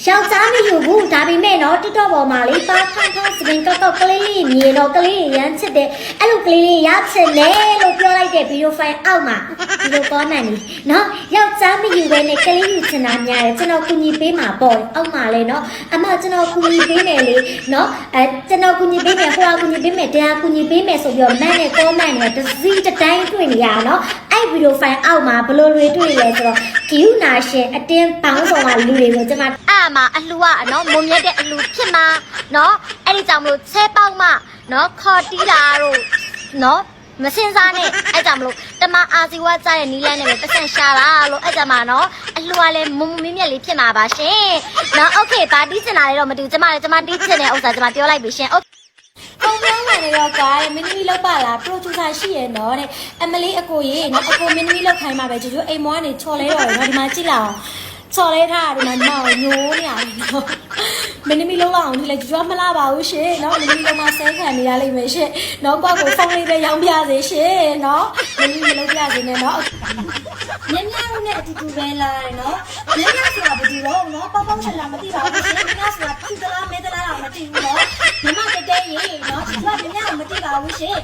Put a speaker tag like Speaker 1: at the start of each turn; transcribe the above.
Speaker 1: ယောက်ျားမယူဘူးဒါပေမဲ့နော်တစ်တော့ပေါ်မှာလေပါဖန်ဖန်စပင်ကောက်ကလေးလေးမြင်တော့ကလေးရမ်းချစ်တယ်အဲ့လိုကလေးလေးရချစ်လေလို့ပြောလိုက်တဲ့ဗီဒီယိုဖိုင်အောက်မှာဒီလို comment ကြီးနော်ယောက်ျားမယူဘဲနဲ့ကလေးယူချင်တာများတယ်ကျွန်တော်ကူညီပေးမှာပေါ့အောက်မှာလေနော်အမကျွန်တော်ကူညီပေးမယ်လေနော်ကျွန်တော်ကူညီပေးမယ်ဟိုကကူညီပေးမယ်တရားကူညီပေးမယ်ဆိုပြီးတော့မန်နဲ့ comment နဲ့တစည်းတစ်တိုင်းတွေ့နေရနော်အဲ့ဗီဒီယိုဖိုင်အောက်မှာဘလို့တွေတွေ့လဲဆိုတော့ကယူနာရှင်အတင်းပေါင်းဆောင်ကလူတွေကိုကျွန်မအဲ့မှာအလှကနော်မုံမြက်တဲ့အလှဖြစ်မှာနော်အဲ့ဒီကြောင့်မလို့ဆဲပေါက်မှနော်ခေါ်တီးတာတို့နော်မစင်စားနဲ့အဲ့ကြောင့်မလို့တမအာစီဝါကြရဲ့နီးလန်းနဲ့ပဲပတ်စံရှာလာလို့အဲ့ကြောင့်မှနော်အလှကလည်းမုံမြက်လေးဖြစ်မှာပါရှင်နော်โอเคပါတီးချင်တာလေးတော့မတူကျမတီးချင်တဲ့ဥစ္စာကျမပြောလိုက်ပြီရှင်ပုံစံဝင်နေတော့ကားမင်းသမီးလောက်ပါလား producer ရှိရနော်တဲ့အမလေးအကိုရေနော်အကိုမင်းသမီးလောက်ခိုင်းမှာပဲကျိုးအိမ်မောကနေချော်လဲတော့ရနော်ဒီမှာကြည့်လာအောင်ချော်လဲထားတာဒီမှာညောင်ညိုးနေရတယ်နော်မင်းသမီးလောက်အောင်ဒီလေကျိုးမလာပါဘူးရှင်နော်မင်းသမီးလောက်မှဆဲခံနေရလိမ့်မယ်ရှင်နော်ကောက်ကိုဖုန်းလေးပဲရောင်းပြစေရှင်နော်မင်းသမီးလောက်ပြစေနဲ့နော်ညံ့ညံ့နဲ့အတူတူပဲလာတယ်နော်ညံ့ညံ့ဆိုတာဘာလို့တော့နော်ပေါပေါချလာမသိပါဘူးရှင်ညံ့ညံ့ဆိုတာသူတလားမဲတလားတော့မသိဘူးနော်ညီမတက်တဲ့ရေနော်ကျိုးညံ့ညံ့မသိပါဘူးရှင်